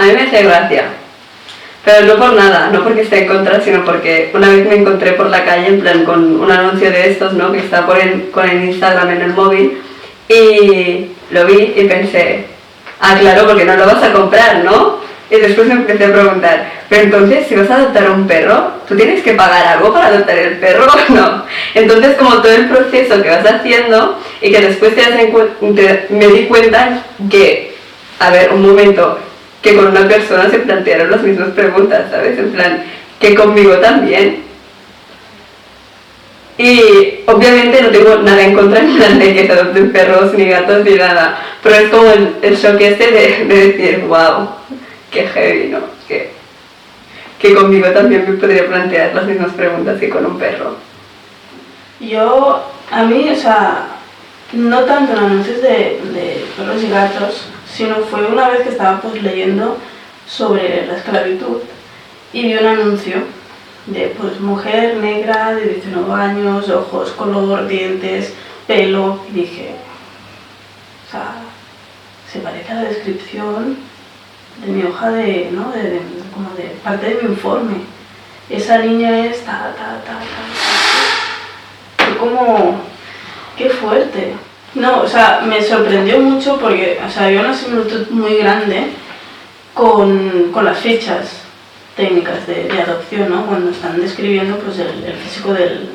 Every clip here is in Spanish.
mí me hace gracia. Pero no por nada, no porque esté en contra, sino porque una vez me encontré por la calle, en plan, con un anuncio de estos, ¿no? Que está con el Instagram en el móvil, y lo vi y pensé, claro, porque no lo vas a comprar, ¿no? Y después me empecé a preguntar, pero entonces, si vas a adoptar un perro, ¿tú tienes que pagar algo para adoptar el perro o no? Entonces, como todo el proceso que vas haciendo, y que después me di cuenta que, a ver, un momento, que con una persona se plantearon las mismas preguntas, ¿sabes? En plan, que conmigo también. Y obviamente no tengo nada en contra de que se adopten perros, ni gatos, ni nada, pero es como el shock este de decir, wow, qué heavy, ¿no? Que conmigo también me podría plantear las mismas preguntas que con un perro. A mí, o sea, no tanto en anuncios de perros y gatos, sino fue una vez que estaba pues leyendo sobre la esclavitud y vi un anuncio de pues mujer negra de 19 años, ojos, color, dientes, pelo, y dije, o sea, se parece a la descripción de mi hoja como de parte de mi informe. Esa niña es Fue como, qué fuerte. No, o sea, me sorprendió mucho porque, o sea, había una similitud muy grande con las fichas técnicas de adopción, ¿no? Cuando están describiendo pues el físico del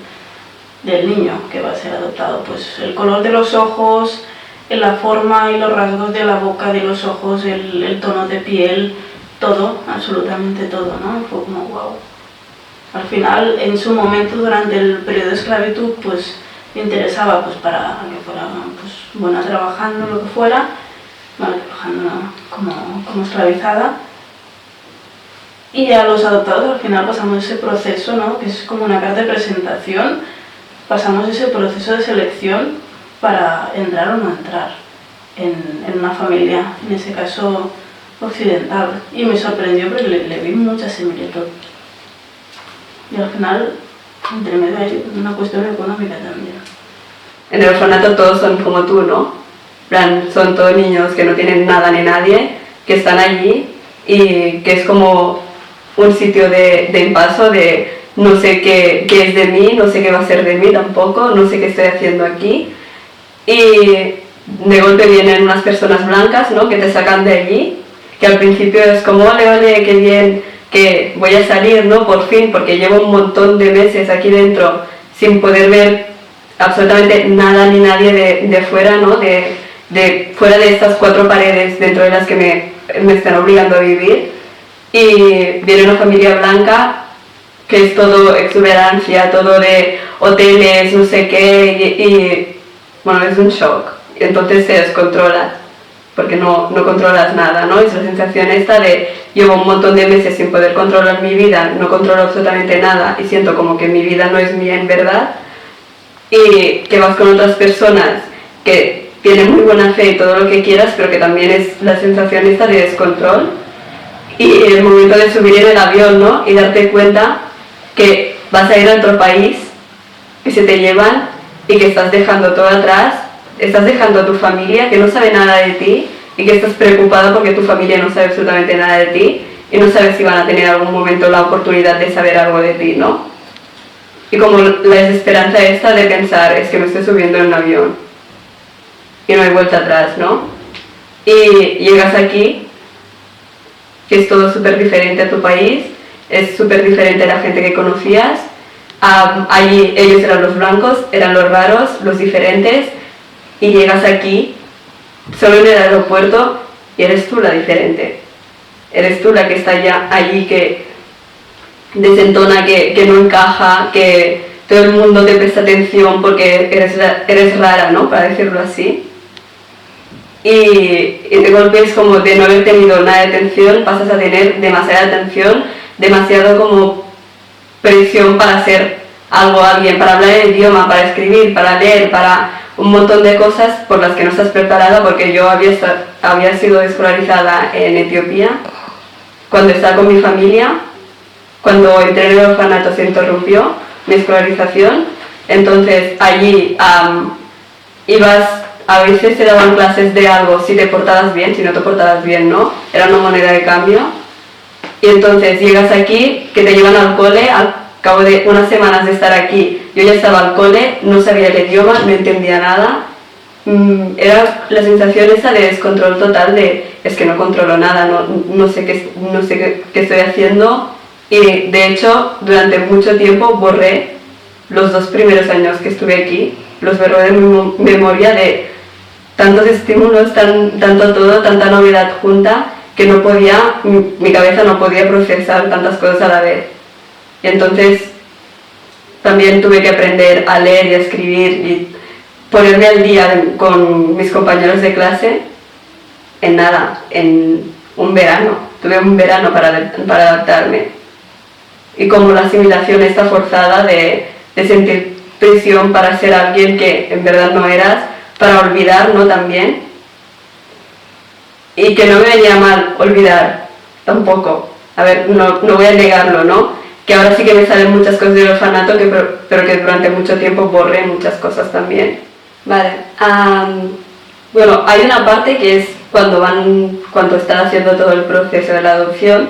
niño que va a ser adoptado, pues el color de los ojos, la forma y los rasgos de la boca, de los ojos, el tono de piel, todo, absolutamente todo, ¿no? Fue como wow. Al final, en su momento, durante el periodo de esclavitud, pues me interesaba pues para que fuera pues, buena trabajando, lo que fuera, bueno, trabajando como esclavizada. Y a los adoptados al final pasamos ese proceso, ¿no? Que es como una carta de presentación, pasamos ese proceso de selección para entrar o no entrar en una familia, en ese caso occidental. Y me sorprendió porque le vi mucha similitud. Y al final, entre medio hay una cuestión económica también. En el orfanato todos son como tú, ¿no? Son todos niños que no tienen nada ni nadie, que están allí y que es como un sitio de impaso, de no sé qué es de mí, no sé qué va a ser de mí tampoco, no sé qué estoy haciendo aquí. Y de golpe vienen unas personas blancas, ¿no? Que te sacan de allí, que al principio es como, ole, qué bien, que voy a salir, ¿no? Por fin, porque llevo un montón de meses aquí dentro sin poder ver absolutamente nada ni nadie de fuera, ¿no? De fuera de estas 4 paredes dentro de las que me están obligando a vivir. Y viene una familia blanca que es todo exuberancia, todo de hoteles, no sé qué, y bueno, es un shock. Entonces se descontrola, porque no controlas nada, ¿no? Es la sensación esta de llevo un montón de meses sin poder controlar mi vida, no controlo absolutamente nada y siento como que mi vida no es mía en verdad, y que vas con otras personas que tienen muy buena fe y todo lo que quieras, pero que también es la sensación esta de descontrol. Y el momento de subir en el avión, ¿no? Y darte cuenta que vas a ir a otro país, que se te llevan y que estás dejando todo atrás, estás dejando a tu familia que no sabe nada de ti y que estás preocupado porque tu familia no sabe absolutamente nada de ti y no sabes si van a tener algún momento la oportunidad de saber algo de ti, ¿no? Y como la desesperanza esta de pensar, es que me estoy subiendo en un avión y no hay vuelta atrás, ¿no? Y llegas aquí, que es todo súper diferente a tu país, es súper diferente a la gente que conocías. Allí ellos eran los blancos, eran los raros, los diferentes, y llegas aquí, solo en el aeropuerto, y eres tú la diferente. Eres tú la que está ya allí, que desentona, que no encaja, que todo el mundo te presta atención porque eres rara, ¿no? Para decirlo así. Y de golpe es como de no haber tenido nada de atención, pasas a tener demasiada atención, demasiado como presión para hacer algo a alguien, para hablar el idioma, para escribir, para leer, para un montón de cosas por las que no estás preparada, porque yo había sido escolarizada en Etiopía, cuando estaba con mi familia, cuando entré en el orfanato se interrumpió mi escolarización, entonces allí ibas a veces te daban clases de algo si te portabas bien, si no te portabas bien, ¿no? Era una moneda de cambio. Y entonces llegas aquí, que te llevan al cole, al cabo de unas semanas de estar aquí, yo ya estaba al cole, no sabía el idioma, no entendía nada. Era la sensación esa de descontrol total, de es que no controlo nada, no sé qué estoy haciendo. Y de hecho, durante mucho tiempo borré los 2 primeros años que estuve aquí, los borré de mi memoria de tantos estímulos, tanto todo, tanta novedad junta, que no podía, mi cabeza no podía procesar tantas cosas a la vez. Y entonces también tuve que aprender a leer y a escribir y ponerme al día con mis compañeros de clase en nada, en un verano. Tuve un verano para adaptarme. Y como la asimilación está forzada de sentir presión para ser alguien que en verdad no eras, para olvidar, ¿no? También. Y que no me venía mal olvidar, tampoco. A ver, no voy a negarlo, ¿no? Que ahora sí que me salen muchas cosas del orfanato, pero que durante mucho tiempo borré muchas cosas también. Vale. Bueno, hay una parte que es cuando están haciendo todo el proceso de la adopción,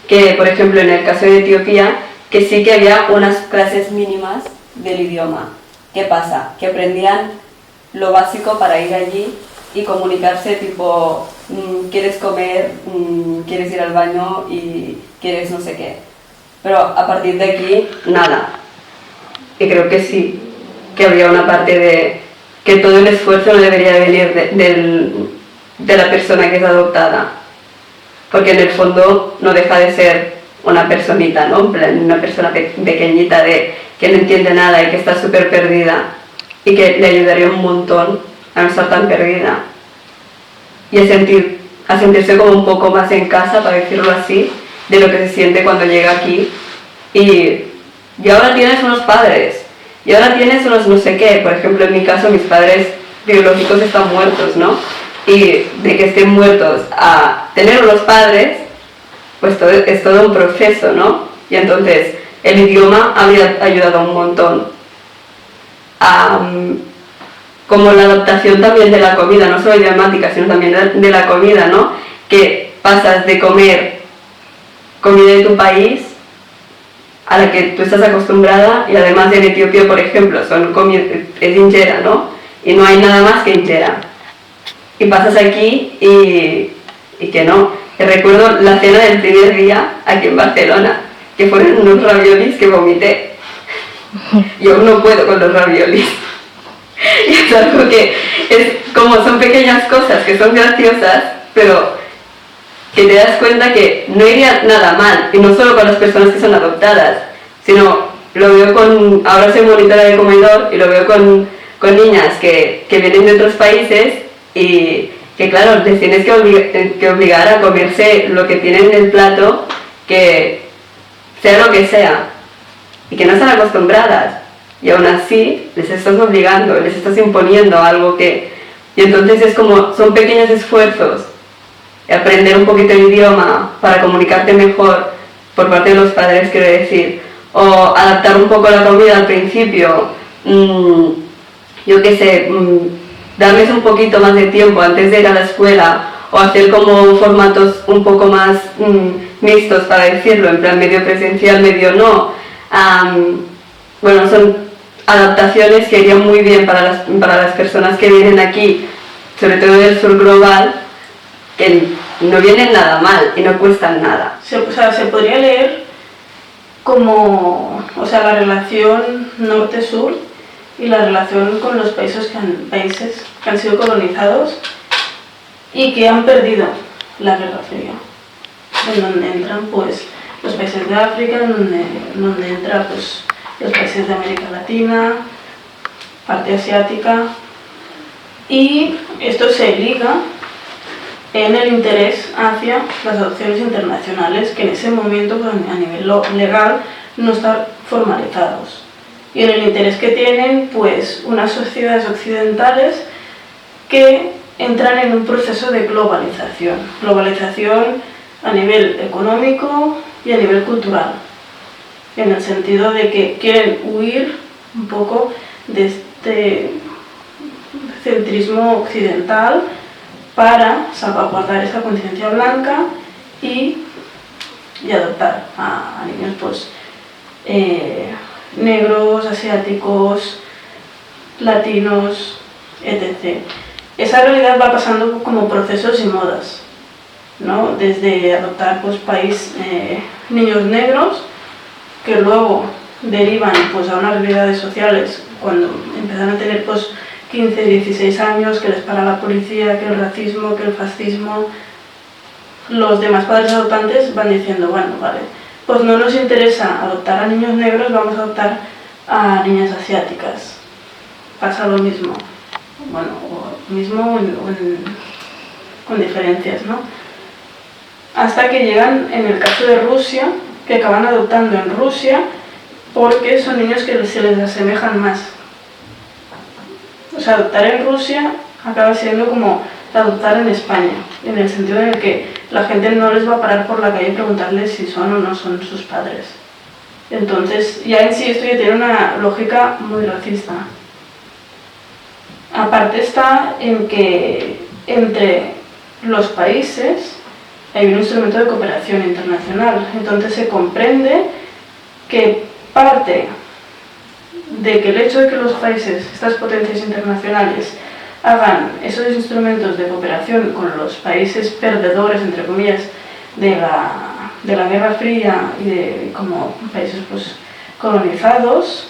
que por ejemplo en el caso de Etiopía, que sí que había unas clases mínimas del idioma. ¿Qué pasa? Que aprendían lo básico para ir allí y comunicarse, tipo, quieres comer, quieres ir al baño y quieres no sé qué. Pero a partir de aquí, nada. Y creo que sí, que habría una parte de que todo el esfuerzo no debería venir de la persona que es adoptada. Porque en el fondo no deja de ser una personita, ¿no? Una persona pequeñita que no entiende nada y que está súper perdida y que le ayudaría un montón a no estar tan perdida y a sentirse como un poco más en casa, para decirlo así, de lo que se siente cuando llega aquí. Y ahora tienes unos padres, y ahora tienes unos no sé qué. Por ejemplo, en mi caso, mis padres biológicos están muertos, ¿no? Y de que estén muertos a tener unos padres, pues es todo un proceso, ¿no? Y entonces el idioma habría ayudado un montón. Como la adaptación también de la comida, no solo idiomática, sino también de la comida, ¿no? Que pasas de comer comida de tu país a la que tú estás acostumbrada, y además en Etiopía, por ejemplo, es injera, ¿no? Y no hay nada más que injera. Y pasas aquí y que no. Te recuerdo la cena del primer día aquí en Barcelona, que fueron unos raviolis que vomité. Yo no puedo con los raviolis. Y es algo que son pequeñas cosas que son graciosas, pero que te das cuenta que no iría nada mal, y no solo con las personas que son adoptadas, sino lo veo ahora soy monitora de comedor y lo veo con niñas que vienen de otros países y que claro, les tienes que obligar a comerse lo que tienen en el plato, que sea lo que sea, y que no están acostumbradas, y aún así les estás obligando, les estás imponiendo algo que... Y entonces es como, son pequeños esfuerzos, aprender un poquito el idioma para comunicarte mejor por parte de los padres, quiero decir, o adaptar un poco la comida al principio, yo qué sé, darles un poquito más de tiempo antes de ir a la escuela, o hacer como formatos un poco más mixtos, para decirlo, en plan medio presencial, medio no. Bueno, son adaptaciones que irían muy bien para las personas que vienen aquí, sobre todo del sur global, que no vienen nada mal y no cuestan nada. Se podría leer como, la relación norte-sur y la relación con los países que han sido colonizados y que han perdido la Guerra Fría, en donde entran pues los países de África, en donde entran pues los países de América Latina, parte asiática, y esto se liga en el interés hacia las adopciones internacionales, que en ese momento pues, a nivel legal no están formalizados, y en el interés que tienen pues unas sociedades occidentales que entran en un proceso de globalización a nivel económico y a nivel cultural, en el sentido de que quieren huir un poco de centrismo occidental para salvaguardar esa conciencia blanca y adoptar a niños pues negros, asiáticos, latinos, etc. Esa realidad va pasando como procesos y modas, ¿no? Desde adoptar pues niños negros que luego derivan pues a unas realidades sociales cuando empiezan a tener pues 15, 16 años, que les para la policía, que el racismo, que el fascismo. Los demás padres adoptantes van diciendo, bueno, vale, pues no nos interesa adoptar a niños negros, vamos a adoptar a niñas asiáticas. Pasa lo mismo, bueno, o mismo con diferencias, ¿no? Hasta que llegan, en el caso de Rusia, que acaban adoptando en Rusia porque son niños que se les asemejan más. O sea, adoptar en Rusia acaba siendo como adoptar en España, en el sentido en el que la gente no les va a parar por la calle y preguntarles si son o no son sus padres. Entonces, ya en sí esto ya tiene una lógica muy racista. Aparte está en que entre los países hay un instrumento de cooperación internacional, entonces se comprende que parte de que el hecho de que los países, estas potencias internacionales, hagan esos instrumentos de cooperación con los países perdedores, entre comillas, de la Guerra Fría y de como países pues, colonizados,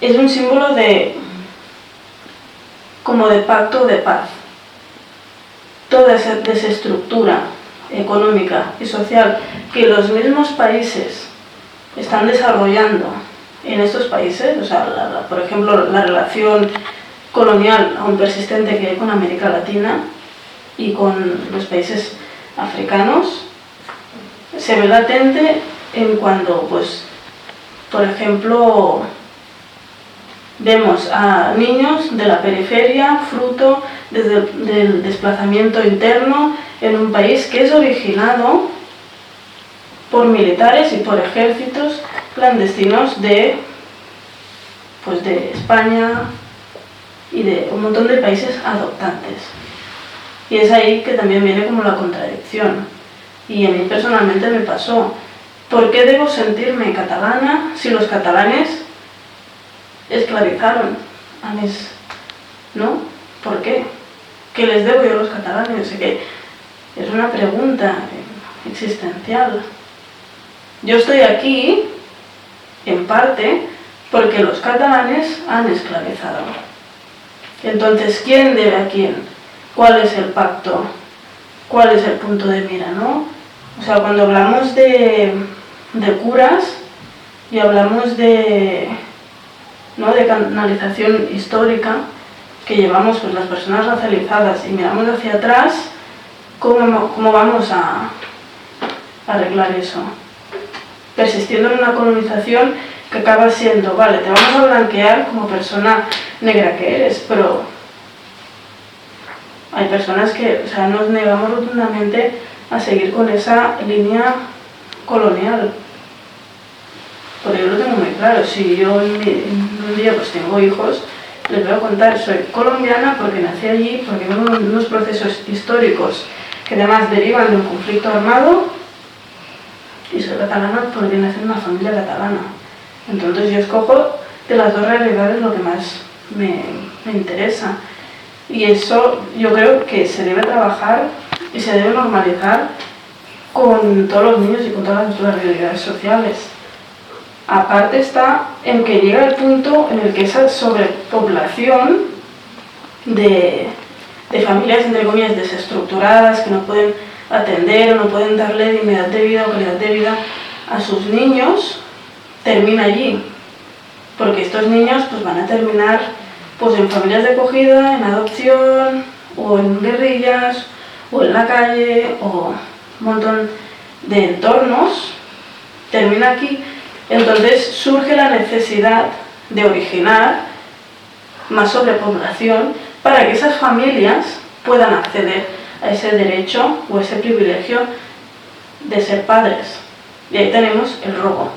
es un símbolo como de pacto de paz. Toda esa desestructura económica y social que los mismos países están desarrollando en estos países, o sea, por ejemplo, la relación colonial aún persistente que hay con América Latina y con los países africanos, se ve latente en cuando, pues, por ejemplo, vemos a niños de la periferia fruto del desplazamiento interno en un país que es originado por militares y por ejércitos clandestinos de España y de un montón de países adoptantes. Y es ahí que también viene como la contradicción. Y a mí personalmente me pasó. ¿Por qué debo sentirme catalana si los catalanes esclavizaron a mis... ¿no? ¿Por qué? ¿Qué les debo yo a los catalanes? O sea que es una pregunta existencial. Yo estoy aquí, en parte, porque los catalanes han esclavizado. Entonces, ¿quién debe a quién? ¿Cuál es el pacto? ¿Cuál es el punto de mira, no? O sea, cuando hablamos de curas y hablamos de canalización histórica que llevamos pues, las personas racializadas y miramos hacia atrás, ¿cómo vamos a arreglar eso? Persistiendo en una colonización que acaba siendo, vale, te vamos a blanquear como persona negra que eres, pero hay personas que, o sea, nos negamos rotundamente a seguir con esa línea colonial. Porque yo lo tengo muy claro, si yo en un día pues tengo hijos, les voy a contar, soy colombiana porque nací allí, porque vengo de unos procesos históricos que además derivan de un conflicto armado, y soy catalana porque nací en una familia catalana. Entonces yo escojo de las dos realidades lo que más me interesa. Y eso yo creo que se debe trabajar y se debe normalizar con todos los niños y con todas las realidades sociales. Aparte está en que llega el punto en el que esa sobrepoblación de familias, entre comillas, desestructuradas, que no pueden atender o no pueden darle dignidad de vida o calidad de vida a sus niños, termina allí. Porque estos niños pues, van a terminar pues, en familias de acogida, en adopción, o en guerrillas, o en la calle, o un montón de entornos. Termina aquí. Entonces surge la necesidad de originar más sobrepoblación para que esas familias puedan acceder a ese derecho o ese privilegio de ser padres. Y ahí tenemos el robo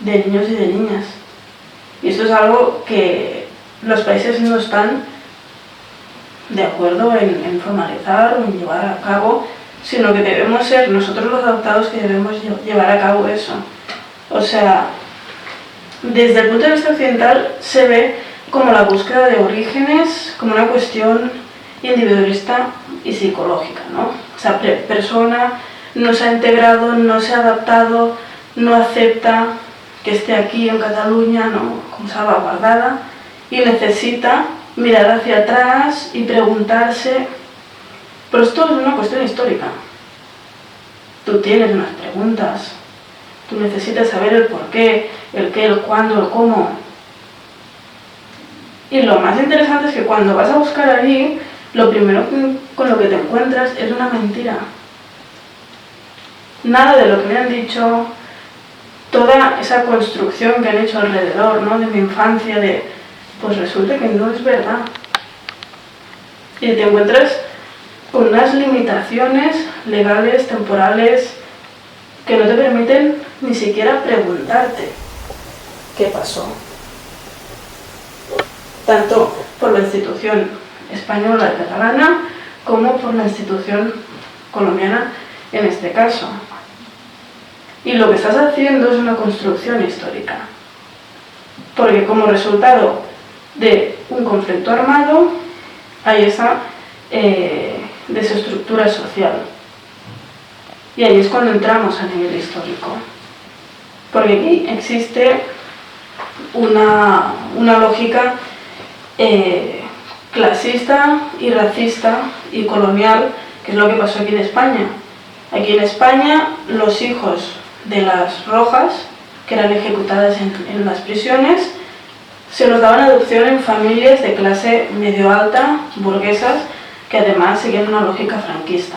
de niños y de niñas. Y esto es algo que los países no están de acuerdo en formalizar o en llevar a cabo, sino que debemos ser nosotros los adoptados que debemos llevar a cabo eso. O sea, desde el punto de vista occidental se ve como la búsqueda de orígenes como una cuestión individualista y psicológica, ¿no? O sea, persona no se ha integrado, no se ha adaptado, no acepta que esté aquí en Cataluña, ¿no? Como salvaguardada, y necesita mirar hacia atrás y preguntarse. Pero esto es una cuestión histórica. Tú tienes unas preguntas, tú necesitas saber el por qué, el cuándo, el cómo. Y lo más interesante es que cuando vas a buscar allí, lo primero con lo que te encuentras es una mentira. Nada de lo que me han dicho, toda esa construcción que han hecho alrededor, ¿no? De mi infancia, pues resulta que no es verdad. Y te encuentras con unas limitaciones legales, temporales, que no te permiten ni siquiera preguntarte qué pasó. Tanto por la institución española y catalana como por la institución colombiana en este caso. Y lo que estás haciendo es una construcción histórica, porque como resultado de un conflicto armado hay esa desestructura social. Y ahí es cuando entramos a nivel histórico, porque aquí existe una lógica clasista y racista y colonial, que es lo que pasó aquí en España. Aquí en España los hijos de las rojas, que eran ejecutadas en las prisiones, se los daban adopción en familias de clase medio alta, burguesas, que además seguían una lógica franquista.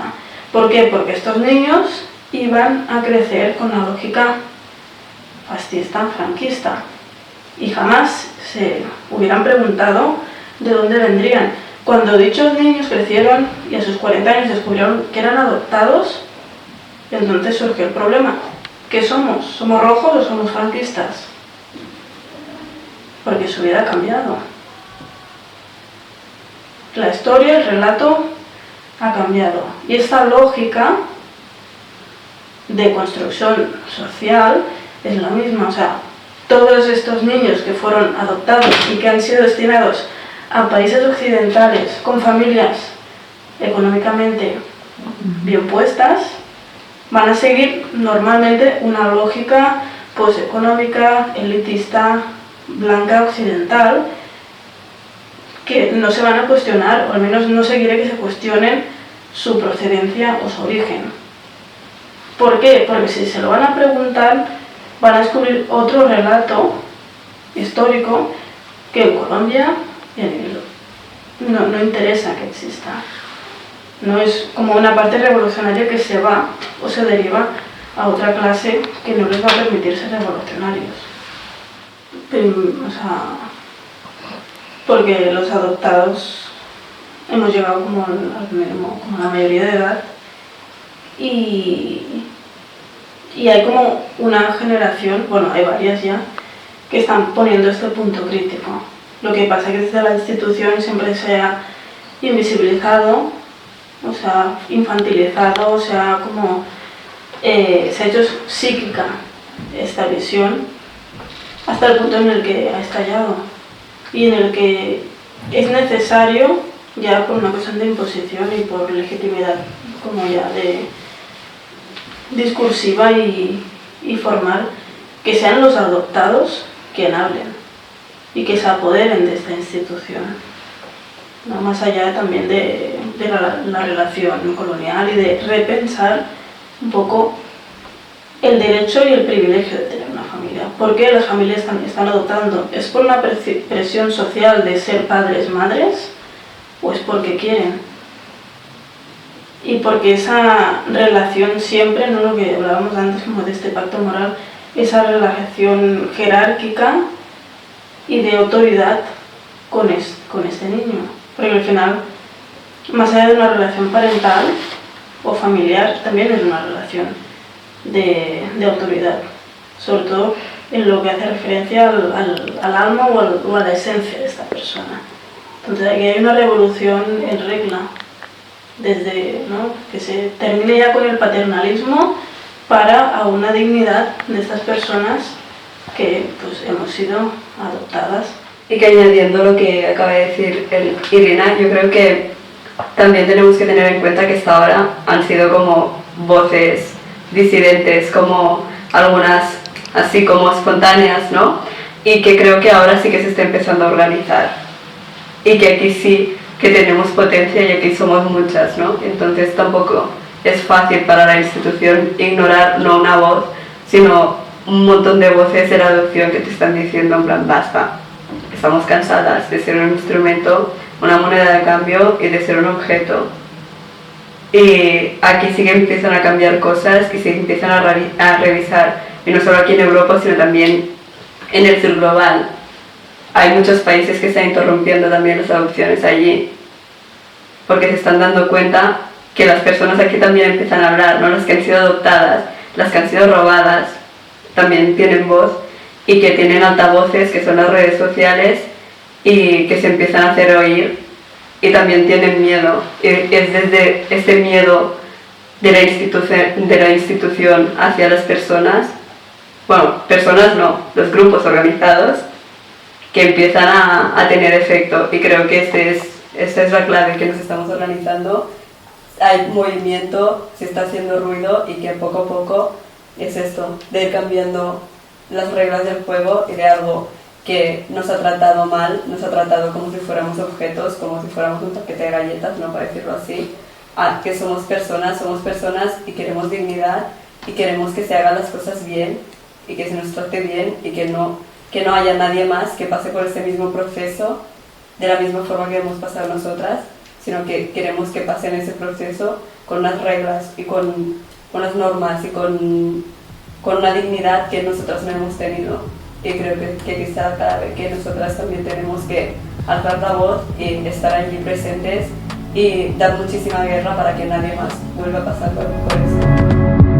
¿Por qué? Porque estos niños iban a crecer con la lógica fascista, franquista, y jamás se hubieran preguntado de dónde vendrían. Cuando dichos niños crecieron y a sus 40 años descubrieron que eran adoptados, entonces surgió el problema. ¿Qué somos? ¿Somos rojos o somos franquistas? Porque su vida ha cambiado. La historia, el relato ha cambiado. Y esta lógica de construcción social es la misma. O sea, todos estos niños que fueron adoptados y que han sido destinados a países occidentales con familias económicamente bien puestas, van a seguir normalmente una lógica pues económica, elitista, blanca, occidental, que no se van a cuestionar, o al menos no se quiere que se cuestionen su procedencia o su origen. ¿Por qué? Porque si se lo van a preguntar, van a descubrir otro relato histórico que en Colombia no interesa que exista. No es como una parte revolucionaria que se va o se deriva a otra clase que no les va a permitir ser revolucionarios. O sea, porque los adoptados hemos llegado como a la mayoría de edad y hay como una generación, bueno, hay varias ya, que están poniendo este punto crítico. Lo que pasa es que desde la institución siempre se ha invisibilizado, o sea, infantilizado, o sea, como se ha hecho psíquica esta visión hasta el punto en el que ha estallado y en el que es necesario, ya por una cuestión de imposición y por legitimidad como ya de discursiva y formal, que sean los adoptados quien hablen y que se apoderen de esta institución, ¿no? Más allá también de la relación colonial y de repensar un poco el derecho y el privilegio de tener una familia. ¿Por qué las familias están adoptando? ¿Es por una presión social de ser padres, madres? ¿O es porque quieren? Y porque esa relación siempre, no lo que hablábamos antes como de este pacto moral, esa relación jerárquica y de autoridad con este niño. Porque al final, más allá de una relación parental o familiar, también es una relación de autoridad. Sobre todo en lo que hace referencia al alma o a la esencia de esta persona. Entonces aquí hay una revolución en regla, desde, ¿no?, que se termine ya con el paternalismo para a una dignidad de estas personas que pues hemos sido adoptadas. Y que añadiendo lo que acaba de decir Irina, yo creo que también tenemos que tener en cuenta que hasta ahora han sido como voces disidentes, como algunas así como espontáneas, ¿no? Y que creo que ahora sí que se está empezando a organizar. Y que aquí sí que tenemos potencia y aquí somos muchas, ¿no? Entonces tampoco es fácil para la institución ignorar no una voz, sino un montón de voces de la adopción que te están diciendo en plan basta. Estamos cansadas de ser un instrumento, una moneda de cambio y de ser un objeto. Y aquí sí que empiezan a cambiar cosas y se empiezan a revisar, y no solo aquí en Europa, sino también en el sur global. Hay muchos países que están interrumpiendo también las adopciones allí, porque se están dando cuenta que las personas aquí también empiezan a hablar, ¿no? Las que han sido adoptadas, las que han sido robadas, también tienen voz y que tienen altavoces que son las redes sociales y que se empiezan a hacer oír y también tienen miedo. Y es desde este miedo de la institución hacia las personas, bueno, personas no, los grupos organizados, que empiezan a tener efecto, y creo que esta es la clave, que nos estamos organizando, hay movimiento, se está haciendo ruido y que poco a poco es esto, de ir cambiando las reglas del juego y de algo que nos ha tratado mal, nos ha tratado como si fuéramos objetos, como si fuéramos un paquete de galletas, no para decirlo así, a que somos personas y queremos dignidad y queremos que se hagan las cosas bien y que se nos trate bien y que no haya nadie más que pase por este mismo proceso de la misma forma que hemos pasado nosotras, sino que queremos que pasen ese proceso con unas reglas y con unas normas y con una dignidad que nosotras no hemos tenido. Y creo que quizá cada vez que nosotras también tenemos que alzar la voz y estar allí presentes y dar muchísima guerra para que nadie más vuelva a pasar por eso.